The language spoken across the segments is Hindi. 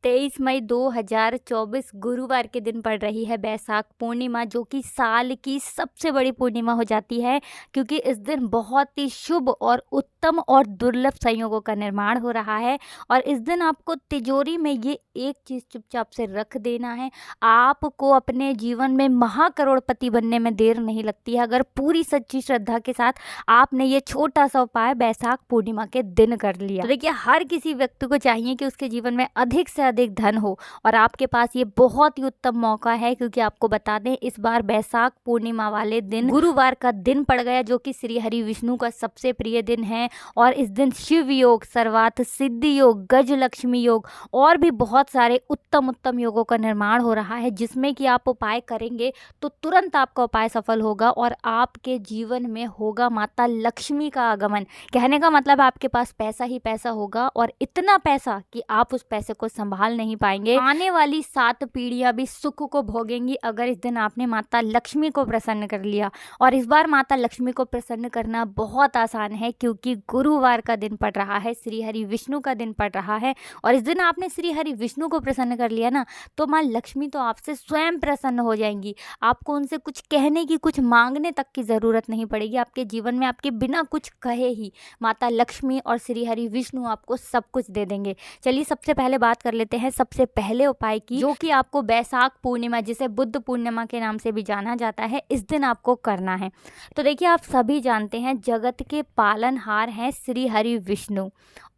23 मई 2024 गुरुवार के दिन पड़ रही है बैसाख पूर्णिमा, जो कि साल की सबसे बड़ी पूर्णिमा हो जाती है, क्योंकि इस दिन बहुत ही शुभ और उत्तम और दुर्लभ संयोगों का निर्माण हो रहा है। और इस दिन आपको तिजोरी में ये एक चीज़ चुपचाप से रख देना है। आपको अपने जीवन में महाकरोड़पति बनने में देर नहीं लगती है, अगर पूरी सच्ची श्रद्धा के साथ आपने ये छोटा सा उपाय बैसाख पूर्णिमा के दिन कर लिया। तो देखिए, हर किसी व्यक्ति को चाहिए कि उसके जीवन में अधिक से अधिक धन हो, और आपके पास ये बहुत ही उत्तम मौका है, क्योंकि आपको बता दें इस बार बैसाख पूर्णिमा वाले दिन गुरुवार का दिन पड़ गया, जो कि श्री हरि विष्णु का सबसे प्रिय दिन है। और इस दिन शिव योग, सर्वार्थ सिद्धि योग, गजलक्ष्मी योग और भी बहुत सारे उत्तम उत्तम योगों का निर्माण हो रहा है, जिसमें कि आप उपाय करेंगे तो तुरंत आपका उपाय सफल होगा और आपके जीवन में होगा माता लक्ष्मी का आगमन। कहने का मतलब आपके पास पैसा ही पैसा होगा, और इतना पैसा कि आप उस पैसे को संभाल नहीं पाएंगे। आने वाली 7 पीढ़ियां भी सुख को भोगेंगी अगर इस दिन आपने माता लक्ष्मी को प्रसन्न कर लिया। और इस बार माता लक्ष्मी को प्रसन्न करना बहुत आसान है, क्योंकि गुरुवार का दिन पड़ रहा है, श्री हरि विष्णु का दिन पड़ रहा है। और इस दिन आपने श्री हरि विष्णु को प्रसन्न कर लिया ना, तो माँ लक्ष्मी तो आपसे स्वयं प्रसन्न हो जाएंगी। आपको उनसे कुछ कहने की, कुछ मांगने तक की ज़रूरत नहीं पड़ेगी। आपके जीवन में आपके बिना कुछ कहे ही माता लक्ष्मी और श्री हरि विष्णु आपको सब कुछ दे देंगे। चलिए, सबसे पहले बात कर लेते हैं सबसे पहले उपाय की, जो कि आपको बैसाख पूर्णिमा, जिसे बुद्ध पूर्णिमा के नाम से भी जाना जाता है, इस दिन आपको करना है। तो देखिए, आप सभी जानते हैं जगत के पालनहार हैं श्री हरि विष्णु,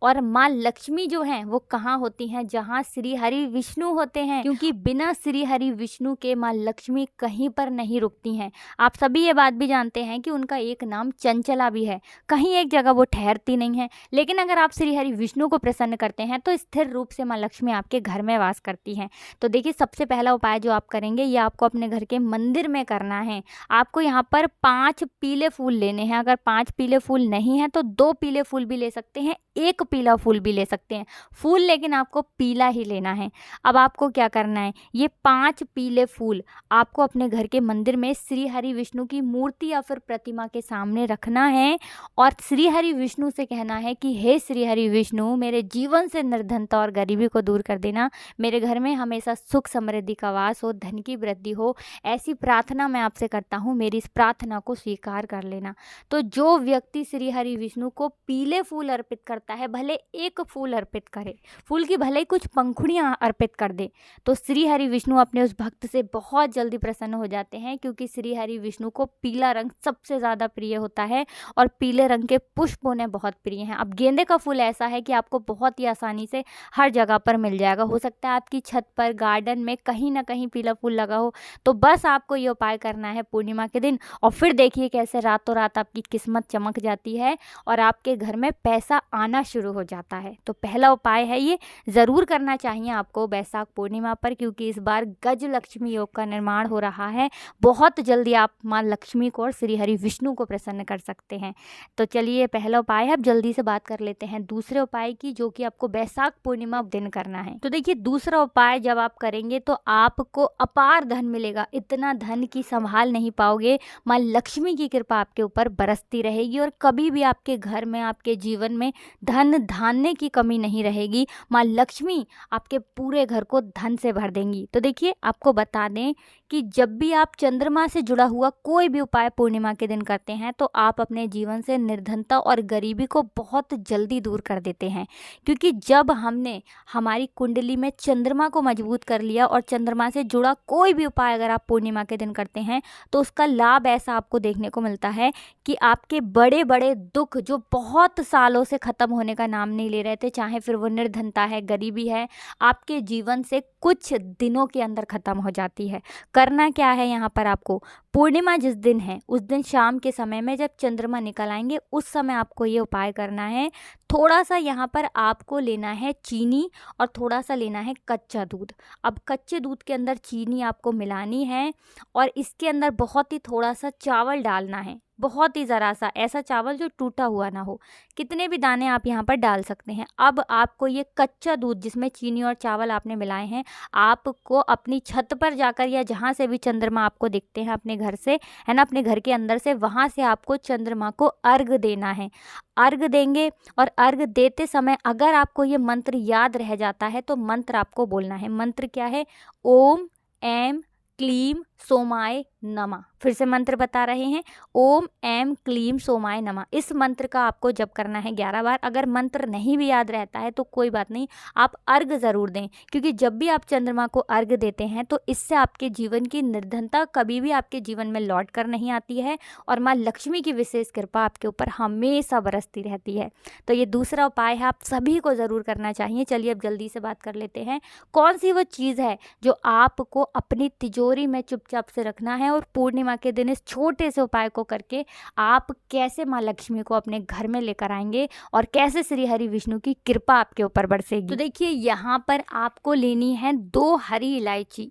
और माँ लक्ष्मी जो हैं वो कहाँ होती हैं? जहाँ श्री हरि विष्णु होते हैं, क्योंकि बिना श्री हरि विष्णु के माँ लक्ष्मी कहीं पर नहीं रुकती हैं। आप सभी ये बात भी जानते हैं कि उनका एक नाम चंचला भी है, कहीं एक जगह वो ठहरती नहीं है। लेकिन अगर आप श्री हरि विष्णु को प्रसन्न करते हैं तो स्थिर रूप से माँ लक्ष्मी आपके घर में वास करती हैं। तो देखिए, सबसे पहला उपाय जो आप करेंगे, ये आपको अपने घर के मंदिर में करना है। आपको यहाँ पर 5 पीले फूल लेने हैं। अगर 5 पीले फूल नहीं है तो 2 पीले फूल भी ले सकते हैं, 1 पीला फूल भी ले सकते हैं। फूल लेकिन आपको पीला ही लेना है। अब आपको क्या करना है, ये 5 पीले फूल आपको अपने घर के मंदिर में श्री हरि विष्णु की मूर्ति या फिर प्रतिमा के सामने रखना है, और श्री हरि विष्णु से कहना है कि हे श्री हरि विष्णु, मेरे जीवन से निर्धनता और गरीबी को दूर कर देना, मेरे घर में हमेशा सुख समृद्धि का वास हो, धन की वृद्धि हो, ऐसी प्रार्थना मैं आपसे करता हूँ, मेरी इस प्रार्थना को स्वीकार कर लेना। तो जो व्यक्ति श्री हरि विष्णु को पीले फूल अर्पित करता है, भले 1 फूल अर्पित करे, फूल की भले ही कुछ पंखुड़ियाँ अर्पित कर दे, तो श्री हरि विष्णु अपने उस भक्त से बहुत जल्दी प्रसन्न हो जाते हैं, क्योंकि श्री हरि विष्णु को पीला रंग सबसे ज़्यादा प्रिय होता है, और पीले रंग के पुष्प उन्हें बहुत प्रिय हैं। अब गेंदे का फूल ऐसा है कि आपको बहुत ही आसानी से हर जगह पर मिल जाएगा। हो सकता है आपकी छत पर, गार्डन में कहीं ना कहीं पीला फूल लगा हो। तो बस आपको ये उपाय करना है पूर्णिमा के दिन, और फिर देखिए कैसे रातों रात आपकी किस्मत चमक जाती है और आपके घर में पैसा आना शुरू हो जाता है। तो पहला उपाय है, ये ज़रूर करना चाहिए आपको बैसाख पूर्णिमा पर, क्योंकि इस बार गज लक्ष्मी योग का निर्माण हो रहा है। बहुत जल्दी आप माँ लक्ष्मी को और श्री हरि विष्णु को प्रसन्न कर सकते हैं। तो चलिए, पहला उपाय है। अब जल्दी से बात कर लेते हैं दूसरे उपाय की, जो कि आपको बैसाख पूर्णिमा दिन करना है। तो देखिए, दूसरा उपाय जब आप करेंगे तो आपको अपार धन मिलेगा। इतना धन की संभाल नहीं पाओगे। माँ लक्ष्मी की कृपा आपके ऊपर बरसती रहेगी, और कभी भी आपके घर में, आपके जीवन में धन धान्य की कमी नहीं रहेगी। माँ लक्ष्मी आपके पूरे घर को धन से भर देंगी। तो देखिए, आपको बता दें कि जब भी आप चंद्रमा से जुड़ा हुआ कोई भी उपाय पूर्णिमा के दिन करते हैं, तो आप अपने जीवन से निर्धनता और गरीबी को बहुत जल्दी दूर कर देते हैं। क्योंकि जब हमने हमारी कुंडली में चंद्रमा को मजबूत कर लिया, और चंद्रमा से जुड़ा कोई भी उपाय अगर आप पूर्णिमा के दिन करते हैं, तो उसका लाभ ऐसा आपको देखने को मिलता है कि आपके बड़े बड़े दुख, जो बहुत सालों से ख़त्म होने का नाम नहीं ले रहे थे, चाहे फिर वो निर्धनता है, गरीबी है, आपके जीवन से कुछ दिनों के अंदर ख़त्म हो जाती है। करना क्या है यहाँ पर आपको, पूर्णिमा जिस दिन है उस दिन शाम के समय में जब चंद्रमा निकल आएंगे, उस समय आपको ये उपाय करना है। थोड़ा सा यहाँ पर आपको लेना है चीनी, और थोड़ा सा लेना है कच्चा दूध। अब कच्चे दूध के अंदर चीनी आपको मिलानी है, और इसके अंदर बहुत ही थोड़ा सा चावल डालना है। बहुत ही ज़रा सा, ऐसा चावल जो टूटा हुआ ना हो। कितने भी दाने आप यहाँ पर डाल सकते हैं। अब आपको ये कच्चा दूध जिसमें चीनी और चावल आपने मिलाए हैं, आपको अपनी छत पर जाकर या जहाँ से भी चंद्रमा आपको दिखते हैं अपने घर से, है ना, अपने घर के अंदर से, वहाँ से आपको चंद्रमा को अर्घ देना है। अर्घ देंगे और अर्घ देते समय अगर आपको ये मंत्र याद रह जाता है तो मंत्र आपको बोलना है। मंत्र क्या है? ओम ऐं क्लीम सोमाय नमः। फिर से मंत्र बता रहे हैं, ओम ऐं क्लीम सोमाय नमः। इस मंत्र का आपको जप करना है 11 बार। अगर मंत्र नहीं भी याद रहता है तो कोई बात नहीं, आप अर्घ ज़रूर दें, क्योंकि जब भी आप चंद्रमा को अर्घ देते हैं तो इससे आपके जीवन की निर्धनता कभी भी आपके जीवन में लौट कर नहीं आती है और माँ लक्ष्मी की विशेष कृपा आपके ऊपर हमेशा बरसती रहती है। तो ये दूसरा उपाय है, आप सभी को ज़रूर करना चाहिए। चलिए अब जल्दी से बात कर लेते हैं, कौन सी वो चीज़ है जो आपको अपनी तिजोरी में चुपचाप से रखना है और पूर्णिमा के दिन इस छोटे से उपाय को करके आप कैसे माँ लक्ष्मी को अपने घर में लेकर आएंगे और कैसे श्री हरि विष्णु की कृपा आपके ऊपर बरसेगी। तो देखिए, यहाँ पर आपको लेनी है 2 हरी इलायची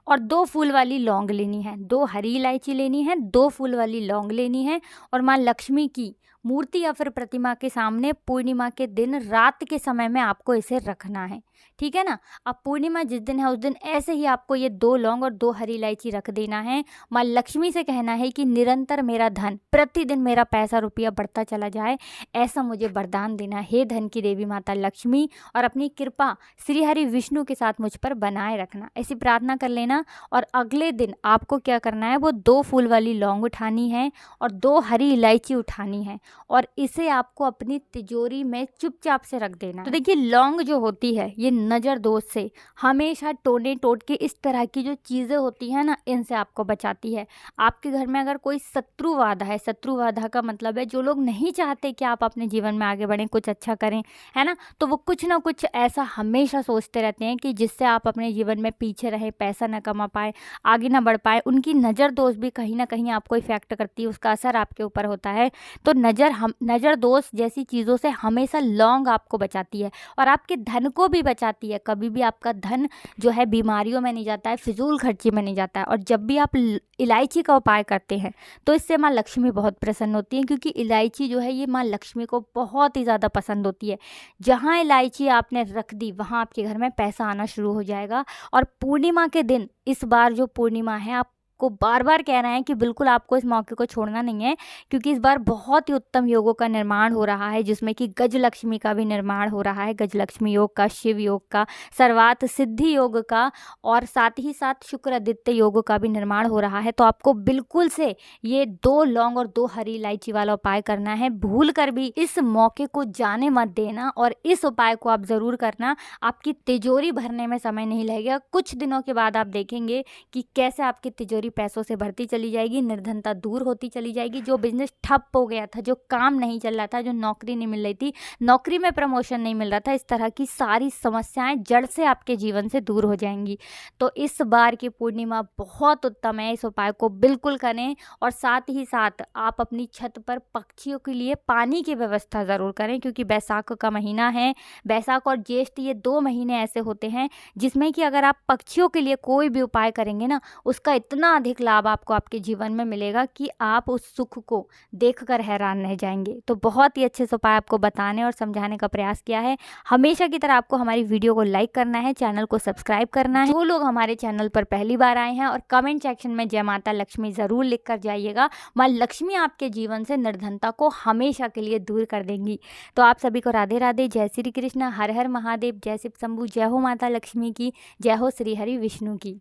और 2 फूल वाली लौंग लेनी है। 2 हरी इलायची लेनी है, 2 फूल वाली लौंग लेनी है और माँ लक्ष्मी की मूर्ति या फिर प्रतिमा के सामने पूर्णिमा के दिन रात के समय में आपको इसे रखना है, ठीक है ना। अब पूर्णिमा जिस दिन है उस दिन ऐसे ही आपको ये 2 लौंग और 2 हरी इलायची रख देना है। माँ लक्ष्मी से कहना है कि निरंतर मेरा धन, प्रतिदिन मेरा पैसा रुपया बढ़ता चला जाए, ऐसा मुझे वरदान देना। हे धन की देवी माता लक्ष्मी, और अपनी कृपा श्री हरि विष्णु के साथ मुझ पर बनाए रखना, ऐसी प्रार्थना कर लेना। और अगले दिन आपको क्या करना है, वो 2 फूल वाली लौंग उठानी है और 2 हरी इलायची उठानी है और इसे आपको अपनी तिजोरी में चुपचाप से रख देना है। तो देखिए, लौंग जो होती है ये नज़र दोष से, हमेशा टोने टोट के इस तरह की जो चीज़ें होती हैं ना, इनसे आपको बचाती है। आपके घर में अगर कोई शत्रुबाधा है, शत्रुबाधा का मतलब है जो लोग नहीं चाहते कि आप अपने जीवन में आगे बढ़ें, कुछ अच्छा करें, है ना, तो वो कुछ ना कुछ ऐसा हमेशा सोचते रहते हैं कि जिससे आप अपने जीवन में पीछे रहें, पैसा ना कमा पाए, आगे ना बढ़ पाए। उनकी नज़र दोष भी कहीं ना कहीं आपको इफेक्ट करती है, उसका असर आपके ऊपर होता है। तो नज़र दोष जैसी चीज़ों से हमेशा लौंग आपको बचाती है और आपके धन को भी बचाती है। कभी भी आपका धन जो है बीमारियों में नहीं जाता है, फिजूल खर्ची में नहीं जाता है। और जब भी आप इलायची का उपाय करते हैं तो इससे माँ लक्ष्मी बहुत प्रसन्न होती है, क्योंकि इलायची जो है ये माँ लक्ष्मी को बहुत ही ज़्यादा पसंद होती है। जहाँ इलायची आपने रख दी वहाँ आपके घर में पैसा आना शुरू हो जाएगा। और पूर्णिमा के दिन, इस बार जो पूर्णिमा है, आप को बार बार कह रहे हैं कि बिल्कुल आपको इस मौके को छोड़ना नहीं है, क्योंकि इस बार बहुत ही उत्तम योगों का निर्माण हो रहा है, जिसमें कि गजलक्ष्मी का भी निर्माण हो रहा है। गजलक्ष्मी योग का, शिव योग का, सर्वार्थ सिद्धि योग का और साथ ही साथ शुक्रादित्य योग का भी निर्माण हो रहा है। तो आपको बिल्कुल से ये 2 लौंग और 2 हरी इलायची वाला उपाय करना है। भूल कर भी इस मौके को जाने मत देना और इस उपाय को आप ज़रूर करना। आपकी तिजोरी भरने में समय नहीं लगेगा। कुछ दिनों के बाद आप देखेंगे कि कैसे आपकी तिजोरी पैसों से भरती चली जाएगी, निर्धनता दूर होती चली जाएगी। जो बिजनेस ठप हो गया था, जो काम नहीं चल रहा था, जो नौकरी नहीं मिल रही थी, नौकरी में प्रमोशन नहीं मिल रहा था, इस तरह की सारी समस्याएं जड़ से आपके जीवन से दूर हो जाएंगी। तो इस बार की पूर्णिमा बहुत उत्तम है, इस उपाय को बिल्कुल करें। और साथ ही साथ आप अपनी छत पर पक्षियों के लिए पानी की व्यवस्था ज़रूर करें, क्योंकि बैसाख का महीना है। बैसाख और ज्येष्ठ ये 2 महीने ऐसे होते हैं जिसमें कि अगर आप पक्षियों के लिए कोई भी उपाय करेंगे ना, उसका इतना अधिक लाभ आपको आपके जीवन में मिलेगा कि आप उस सुख को देखकर हैरान रह जाएंगे। तो बहुत ही अच्छे से उपाय आपको बताने और समझाने का प्रयास किया है। हमेशा की तरह आपको हमारी वीडियो को लाइक करना है, चैनल को सब्सक्राइब करना है। जो लोग हमारे चैनल पर पहली बार आए हैं, और कमेंट सेक्शन में जय माता लक्ष्मी ज़रूर लिख कर जाइएगा। माँ लक्ष्मी आपके जीवन से निर्धनता को हमेशा के लिए दूर कर देंगी। तो आप सभी को राधे राधे, जय श्री कृष्ण, हर हर महादेव, जय शिव शंभू, जय हो माता लक्ष्मी की, जय हो श्री हरि विष्णु की।